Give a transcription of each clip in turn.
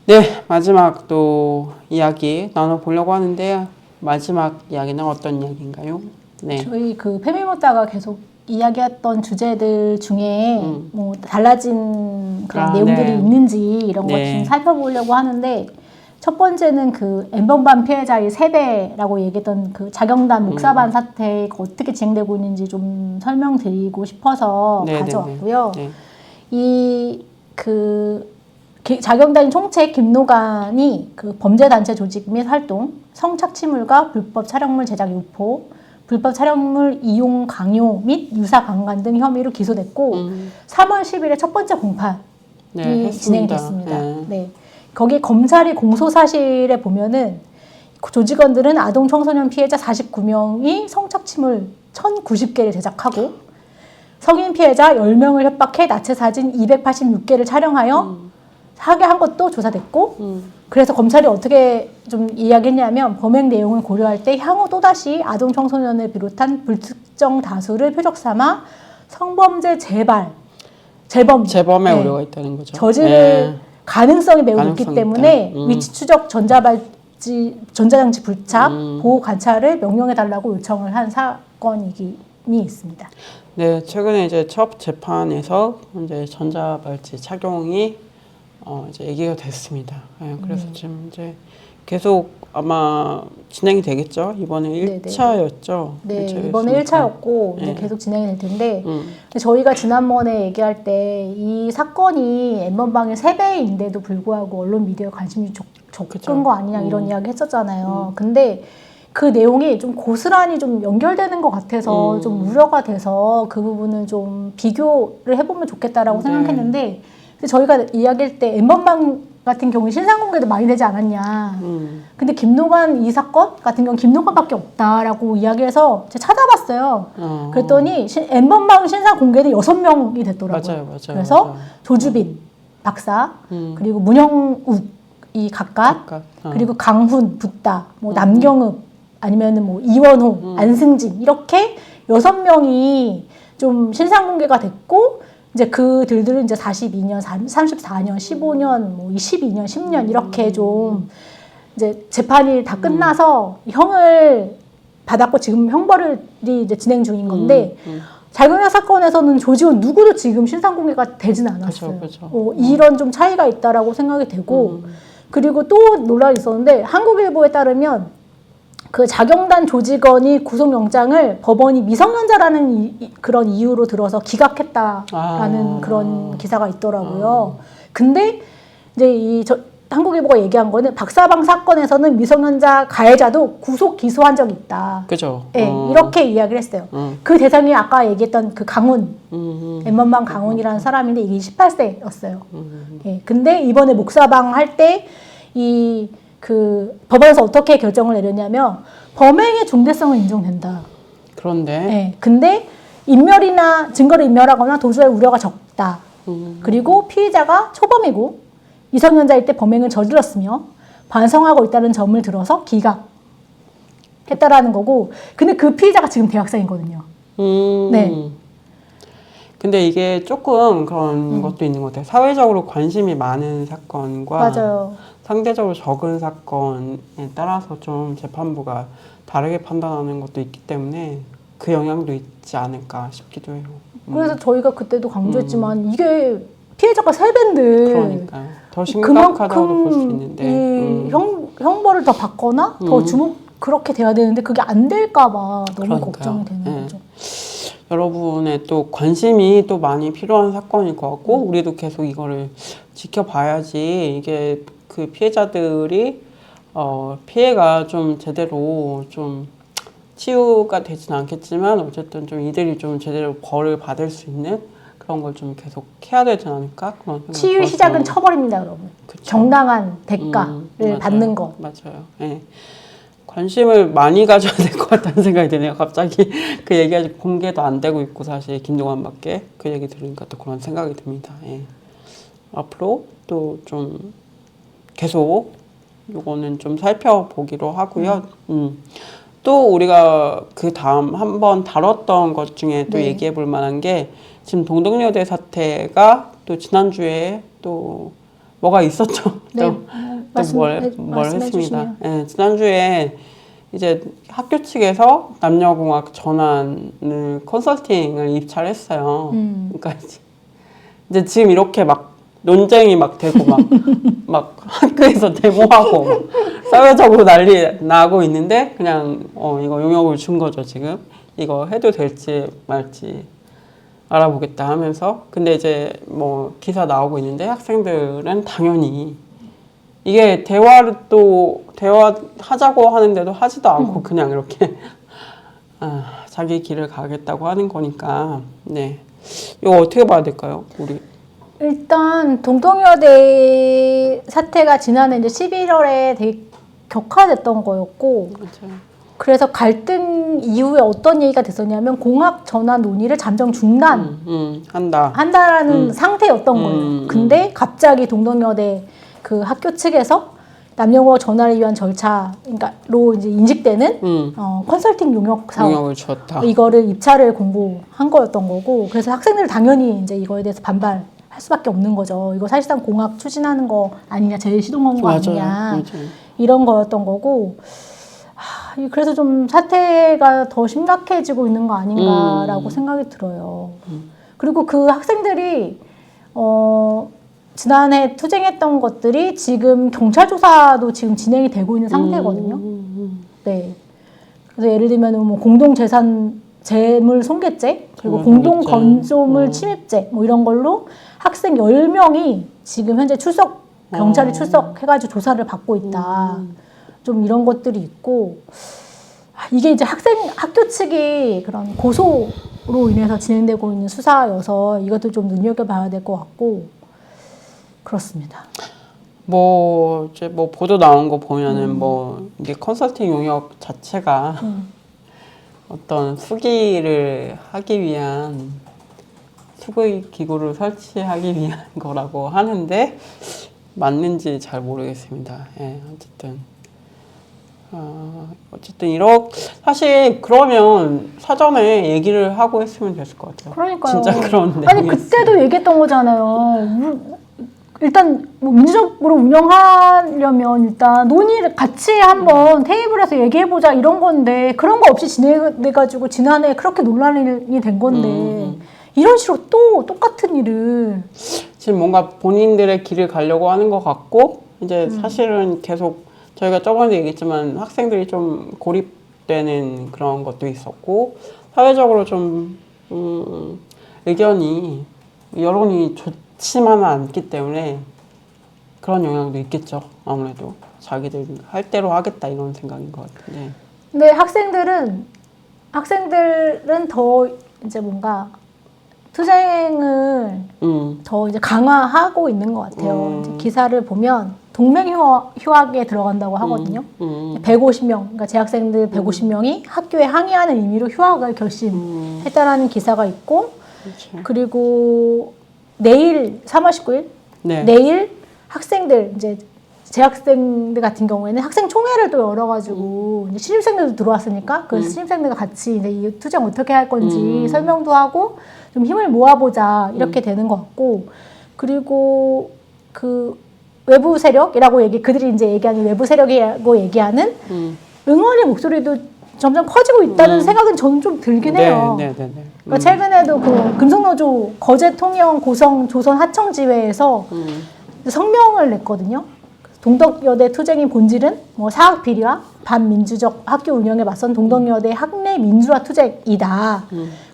네, 마지막 또 이야기 나눠보려고 하는데 마지막 이야기는 어떤 이야기인가요? 네. 저희 그 페미모다가 계속 이야기했던 주제들 중에 뭐 달라진 그런 내용들이 네. 있는지 이런 것 네. 좀 살펴보려고 하는데 첫 번째는 그 엠번방 피해자의 세대라고 얘기했던 그 자경단 목사반 사태가 어떻게 진행되고 있는지 좀 설명드리고 싶어서 네, 가져왔고요. 네. 이 자경단 총책 김노간이 그 범죄단체 조직 및 활동, 성착취물과 불법 촬영물 제작 유포, 불법 촬영물 이용 강요 및 유사 강간 등 혐의로 기소됐고 3월 10일에 첫 번째 공판이 네, 진행됐습니다. 네. 네. 거기 검찰이 공소 사실에 보면은 조직원들은 아동 청소년 피해자 49명이 성착취물 1,090개를 제작하고 성인 피해자 10명을 협박해 나체 사진 286개를 촬영하여 하게 한 것도 조사됐고 그래서 검찰이 어떻게 좀 이야기했냐면 범행 내용을 고려할 때 향후 또다시 아동 청소년을 비롯한 불특정 다수를 표적 삼아 성범죄 재범에 우려가 있다는 거죠. 저지를 가능성이 매우 높기 때문에 위치 추적 전자장치 불착 보호 관찰을 명령해달라고 요청을 한 사건이 있습니다. 네, 최근에 이제 첫 재판에서 이제 전자발찌 착용이 이제 얘기가 됐습니다. 네, 그래서 지금 이제 계속 아마 진행이 되겠죠. 이번에 1차였죠. 네, 이번에 1차였고 네. 이제 계속 진행이 될 텐데 저희가 지난번에 얘기할 때 이 사건이 엠번방의 3배인데도 불구하고 언론 미디어에 관심이 적은 거 아니냐 이런 이야기 했었잖아요. 근데 그 내용이 좀 고스란히 좀 연결되는 것 같아서 좀 우려가 돼서 그 부분을 좀 비교를 해보면 좋겠다라고 생각했는데 근데 저희가 이야기할 때 엠번방 같은 경우에 신상 공개도 많이 되지 않았냐. 근데 김노관 이 사건 같은 경우는 김노관밖에 없다라고 이야기해서 제가 찾아봤어요. 그랬더니 엠번방 신상 공개는 6명이 됐더라고요. 맞아요. 그래서 조주빈 박사, 그리고 문형욱 이 각각. 그리고 강훈, 붓다, 뭐 남경읍, 아니면은 뭐 이원호, 안승진 이렇게 6명이 좀 신상 공개가 됐고 이제 그들은 이제 42년, 34년, 15년, 뭐 22년, 10년 이렇게 좀 이제 재판이 다 끝나서 형을 받았고 지금 형벌이 이제 진행 중인 건데 자경단 사건에서는 조지원 누구도 지금 신상 공개가 되진 않았어요. 그쵸. 이런 좀 차이가 있다라고 생각이 되고 그리고 또 논란이 있었는데 한국일보에 따르면 그 자경단 조직원이 구속영장을 법원이 미성년자라는 그런 이유로 들어서 기각했다라는 그런 기사가 있더라고요. 근데 이제 한국일보가 얘기한 거는 박사방 사건에서는 미성년자 가해자도 구속 기소한 적이 있다. 그죠. 네, 이렇게 이야기를 했어요. 그 대상이 아까 얘기했던 그 강훈, 엠번방 강훈이라는 사람인데 이게 18세였어요. 네, 근데 이번에 목사방 할 때 그 법원에서 어떻게 결정을 내렸냐면 범행의 중대성은 인정된다. 그런데 네, 근데 인멸이나 증거를 인멸하거나 도주할 우려가 적다. 그리고 피의자가 초범이고 미성년자일 때 범행을 저질렀으며 반성하고 있다는 점을 들어서 기각했다라는 거고 근데 그 피의자가 지금 대학생이거든요. 네. 근데 이게 조금 그런 것도 있는 것 같아요. 사회적으로 관심이 많은 사건과 맞아요. 상대적으로 적은 사건에 따라서 좀 재판부가 다르게 판단하는 것도 있기 때문에 그 영향도 있지 않을까 싶기도 해요. 그래서 저희가 그때도 강조했지만 이게 피해자가 3배인데 그러니까요. 더 심각하다고 볼 수 있는데 형벌을 더 받거나 더 그렇게 돼야 되는데 그게 안 될까 봐 너무 걱정이 되는 거죠. 여러분의 또 관심이 또 많이 필요한 사건일 것 같고 우리도 계속 이거를 지켜봐야지 이게 그 피해자들이 피해가 좀 제대로 좀 치유가 되진 않겠지만 어쨌든 좀 이들이 좀 제대로 벌을 받을 수 있는 그런 걸 좀 계속 해야 되지 않을까? 그런 생각이 치유의 시작은 처벌입니다, 여러분. 그쵸. 정당한 대가를 받는 것. 맞아요. 네. 관심을 많이 가져야 될 것 같다는 생각이 드네요. 갑자기 그 얘기가 공개도 안 되고 있고 사실 김동완밖에 그 얘기 들으니까 또 그런 생각이 듭니다. 예. 앞으로 또 좀 계속 요거는 좀 살펴보기로 하고요. 또 우리가 그 다음 한번 다뤘던 것 중에 또 얘기해 볼 만한 게 지금 동덕여대 사태가 또 지난주에 또 뭐가 있었죠. 네. 뭘 말씀해 했습니다. 주시면. 예, 지난주에 이제 학교 측에서 남녀공학 전환을 컨설팅을 입찰했어요. 그러니까 이제 지금 이렇게 막 논쟁이 막 되고 막 학교에서 데모하고 막 사회적으로 난리 나고 있는데 그냥 이거 용역을 준 거죠 지금. 이거 해도 될지 말지 알아보겠다 하면서. 근데 이제 뭐 기사 나오고 있는데 학생들은 당연히 이게 대화하자고 하는데도 하지도 않고 그냥 이렇게 자기 길을 가겠다고 하는 거니까. 네, 이거 어떻게 봐야 될까요, 우리? 일단 동덕여대 사태가 지난해 이제 11월에 되게 격화됐던 거였고, 맞아요. 그래서 갈등 이후에 어떤 얘기가 됐었냐면 공학 전환 논의를 잠정 한다라는 상태였던 거예요. 근데 갑자기 동덕여대 그 학교 측에서 남녀공학 전환을 위한 절차로 이제 인식되는 컨설팅 용역 사업 용역을 줬다. 이거를 입찰을 공고한 거였던 거고, 그래서 학생들 당연히 이제 이거에 대해서 반발할 수밖에 없는 거죠. 이거 사실상 공학 추진하는 거 아니냐, 제일 시동건 거 아니냐, 맞아요. 이런 거였던 거고. 그래서 좀 사태가 더 심각해지고 있는 거 아닌가라고 생각이 들어요. 그리고 그 학생들이 지난해 투쟁했던 것들이 지금 경찰 조사도 지금 진행이 되고 있는 상태거든요. 네. 그래서 예를 들면 뭐 공동재산 재물 손괴죄, 그리고 공동건조물 침입죄, 뭐 이런 걸로 학생 10명이 지금 현재 경찰이 출석해가지고 조사를 받고 있다. 좀 이런 것들이 있고, 이게 이제 학교 측이 그런 고소로 인해서 진행되고 있는 수사여서 이것도 좀 눈여겨봐야 될 것 같고, 그렇습니다. 뭐 이제 뭐 보도 나온 거 보면은 뭐 이게 컨설팅 용역 자체가 어떤 수기를 하기 위한 수기 기구를 설치하기 위한 거라고 하는데 맞는지 잘 모르겠습니다. 예, 어쨌든 사실 그러면 사전에 얘기를 하고 했으면 됐을 것 같아요. 그러니까요. 진짜 그런 아니 그때도 얘기했던 거잖아요. 일단 뭐 민주적으로 운영하려면 일단 논의를 같이 한번 테이블에서 얘기해보자 이런 건데, 그런 거 없이 진행돼가지고 지난해 그렇게 논란이 된 건데 이런 식으로 또 똑같은 일을 지금 뭔가 본인들의 길을 가려고 하는 것 같고, 이제 사실은 계속 저희가 저번에 얘기했지만 학생들이 좀 고립되는 그런 것도 있었고, 사회적으로 좀 여론이 좋지만은 않기 때문에 그런 영향도 있겠죠. 아무래도 자기들 할 대로 하겠다 이런 생각인 것 같은데. 근데 학생들은 더 이제 뭔가 투쟁을 더 이제 강화하고 있는 것 같아요. 이제 기사를 보면 동맹휴학에 들어간다고 하거든요. 150명, 그러니까 재학생들 150명이 학교에 항의하는 의미로 휴학을 결심했다라는 기사가 있고, 그렇죠. 그리고 내일 3월 19일 네. 내일 학생들 이제 재학생들 같은 경우에는 학생총회를 또 열어가지고 이제 신입생들도 들어왔으니까 그 신입생들과 같이 이제 이 투쟁 어떻게 할 건지 설명도 하고 좀 힘을 모아보자 이렇게 되는 것 같고, 그리고 그 외부 세력이라고 그들이 이제 얘기하는 외부 세력이라고 얘기하는 응원의 목소리도 점점 커지고 있다는 생각은 저는 좀 들긴 해요. 그러니까 최근에도 그 금속노조 거제 통영 고성 조선 하청지회에서 성명을 냈거든요. 동덕여대 투쟁의 본질은 뭐 사학 비리와 반민주적 학교 운영에 맞선 동덕여대 학내 민주화 투쟁이다.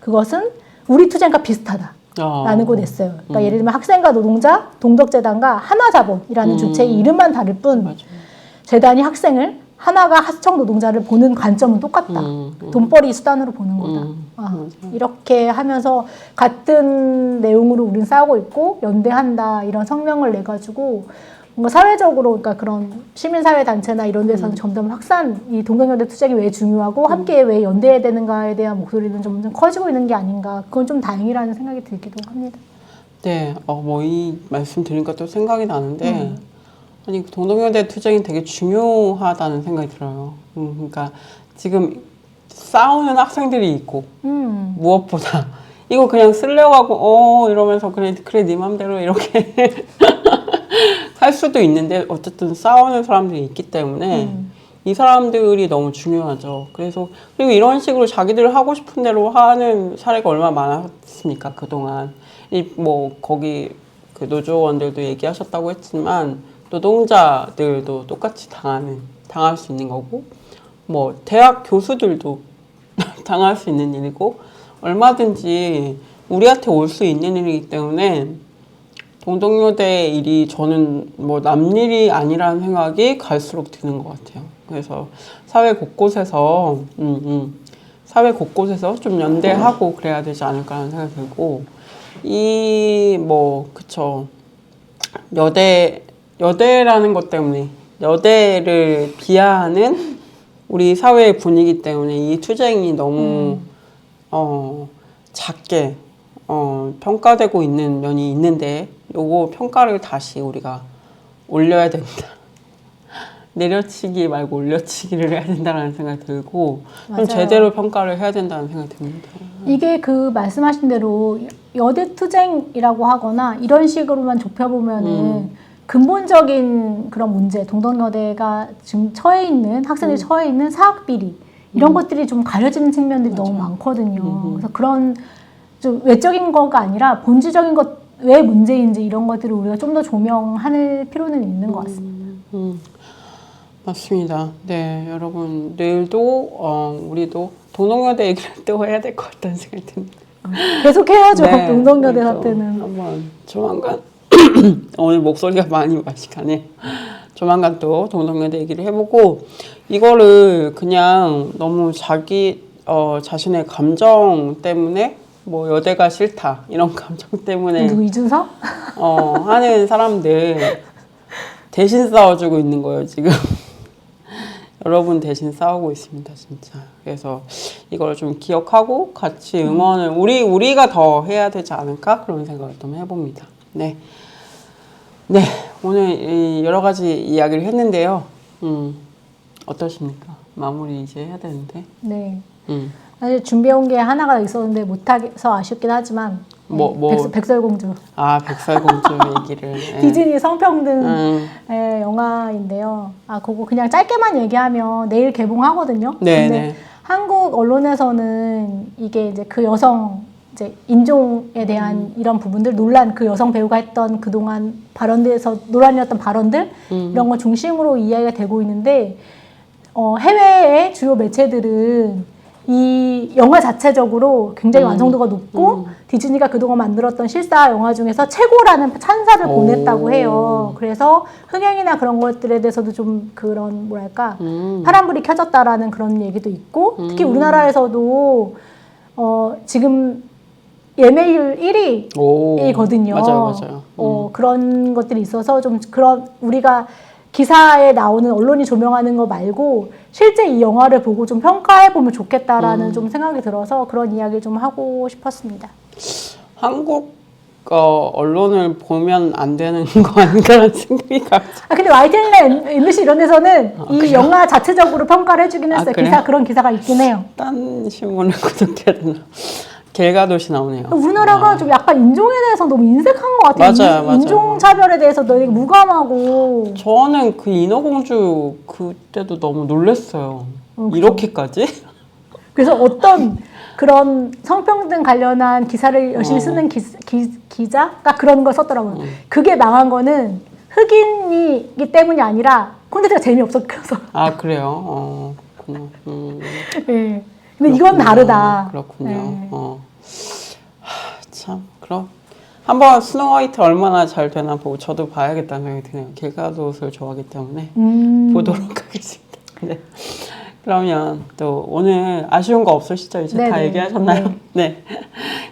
그것은 우리 투쟁과 비슷하다. 라는 거 냈어요. 그러니까 예를 들면 학생과 노동자, 동덕재단과 하나자본이라는 주체의 이름만 다를 뿐 맞아요. 재단이 학생을 하나가 하청 노동자를 보는 관점은 똑같다. 돈벌이 수단으로 보는 거다. 이렇게 하면서 같은 내용으로 우리는 싸우고 있고 연대한다 이런 성명을 내가지고 뭔가 사회적으로, 그러니까 그런 시민사회 단체나 이런 데서는 점점 이 동덕여대 투쟁이 왜 중요하고 함께 왜 연대해야 되는가에 대한 목소리는 점점 커지고 있는 게 아닌가. 그건 좀 다행이라는 생각이 들기도 합니다. 네, 뭐 이 말씀 들으니까 또 생각이 나는데, 아니 동덕여대 투쟁이 되게 중요하다는 생각이 들어요. 그러니까 지금 싸우는 학생들이 있고 무엇보다 이거 그냥 쓰려고 하고 이러면서 그래 네 맘대로 이렇게 할 수도 있는데 어쨌든 싸우는 사람들이 있기 때문에 이 사람들이 너무 중요하죠. 그래서 그리고 이런 식으로 자기들 하고 싶은 대로 하는 사례가 얼마나 많았습니까 그동안. 이 뭐 거기 그 노조원들도 얘기하셨다고 했지만 노동자들도 똑같이 당할 수 있는 거고 뭐 대학 교수들도 당할 수 있는 일이고 얼마든지 우리한테 올 수 있는 일이기 때문에 동덕여대 일이 저는 뭐 남일이 아니라는 생각이 갈수록 드는 것 같아요. 그래서 사회 곳곳에서 사회 곳곳에서 좀 연대하고 그래야 되지 않을까라는 생각이 들고 이 뭐 그쵸 여대라는 것 때문에 여대를 비하하는 우리 사회의 분위기 때문에 이 투쟁이 너무 작게 평가되고 있는 면이 있는데 요거 평가를 다시 우리가 올려야 된다. 내려치기 말고 올려치기를 해야 된다는 생각이 들고 좀 제대로 평가를 해야 된다는 생각이 듭니다. 이게 그 말씀하신 대로 여대 투쟁이라고 하거나 이런 식으로만 좁혀보면은 근본적인 그런 문제, 동덕여대가 지금 처해 있는 학생들이 처해 있는 사학비리 이런 것들이 좀 가려지는 측면들이 너무 많거든요. 그래서 그런 좀 외적인 거가 아니라 본질적인 것 왜 문제인지 이런 것들을 우리가 좀 더 조명할 필요는 있는 것 같습니다. 맞습니다. 네, 여러분 내일도 우리도 동덕여대 얘기를 또 해야 될 것 같다는 생각이 듭니다. 계속 해야죠. 네, 동덕여대 사태는. 한번 조만간 오늘 목소리가 많이 마식하네. 조만간 또 동덕여대 얘기를 해보고 이거를 그냥 너무 자신의 감정 때문에 뭐 여대가 싫다 이런 감정 때문에 누구 이준석? 하는 사람들 대신 싸워주고 있는 거예요 지금. 여러분 대신 싸우고 있습니다 진짜. 그래서 이걸 좀 기억하고 같이 응원을 우리가 더 해야 되지 않을까 그런 생각을 좀 해봅니다. 네, 오늘 여러 가지 이야기를 했는데요. 어떠십니까? 마무리 이제 해야 되는데. 네. 사실 준비해온 게 하나가 있었는데 못해서 아쉽긴 하지만 백설공주. 아, 백설공주 얘기를. 디즈니 성평등 영화인데요. 그거 그냥 짧게만 얘기하면 내일 개봉하거든요. 네. 근데 한국 언론에서는 이게 이제 그 여성 이제 인종에 대한 이런 부분들 논란, 그 여성 배우가 했던 그동안 발언들에서 논란이었던 발언들 이런 거 중심으로 이야기가 되고 있는데 해외의 주요 매체들은 이 영화 자체적으로 굉장히 완성도가 높고 디즈니가 그동안 만들었던 실사 영화 중에서 최고라는 찬사를 보냈다고 해요. 그래서 흥행이나 그런 것들에 대해서도 좀 그런 뭐랄까 파란불이 켜졌다라는 그런 얘기도 있고 특히 우리나라에서도 지금 예매율 1위이거든요. 맞아요. 그런 것들이 있어서 좀 그런 우리가 기사에 나오는 언론이 조명하는 거 말고 실제 이 영화를 보고 좀 평가해보면 좋겠다라는 좀 생각이 들어서 그런 이야기를 좀 하고 싶었습니다. 한국 언론을 보면 안 되는 거 아닌가라는 생각이 가죠. 근데 YTN이나 MBC 이런 데서는 이 그래요? 영화 자체적으로 평가를 해주긴 했어요. 그런 기사가 있긴 해요. 딴 신문을 구독해야 되나? 갤가도시 나오네요. 우리나라가 좀 약간 인종에 대해서 너무 인색한 것 같아요. 맞아요. 인종차별에 대해서 되게 무감하고. 저는 그 인어공주 그때도 너무 놀랐어요. 이렇게까지? 그래서 어떤 그런 성평등 관련한 기사를 열심히 쓰는 기자가 그런 걸 썼더라고요. 그게 망한 거는 흑인이기 때문이 아니라 콘텐츠가 재미없어서. 아, 그래요? 그렇구나. 네. 근데 이건 다르다. 그렇군요. 네. 참, 그럼 한번 스노우 화이트 얼마나 잘 되나 보고 저도 봐야겠다는 생각이 드네요. 길가도스를 좋아하기 때문에 보도록 하겠습니다. 네. 그러면 또 오늘 아쉬운 거 없으시죠? 이제 네네. 다 얘기하셨나요? 네.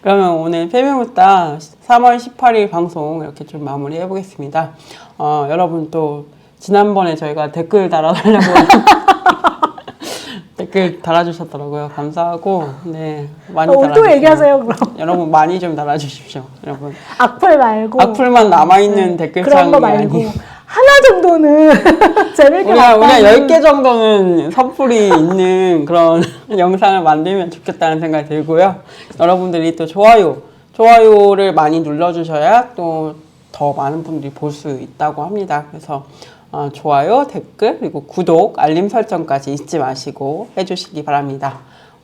그러면 오늘 페미무따 3월 18일 방송 이렇게 좀 마무리 해보겠습니다. 여러분 또 지난번에 저희가 댓글 달아달라고 댓글 달아주셨더라고요. 감사하고, 네. 많이 달아주세요. 또 얘기하세요, 그럼. 여러분, 많이 좀 달아주십시오. 여러분. 악플 말고. 악플만 남아있는 댓글창이 그런 거 말고. 하나 정도는 재밌게 우리가 10개 정도는 선풀이 있는 그런 영상을 만들면 좋겠다는 생각이 들고요. 여러분들이 또 좋아요를 많이 눌러주셔야 또 더 많은 분들이 볼 수 있다고 합니다. 그래서 좋아요, 댓글, 그리고 구독, 알림 설정까지 잊지 마시고 해주시기 바랍니다.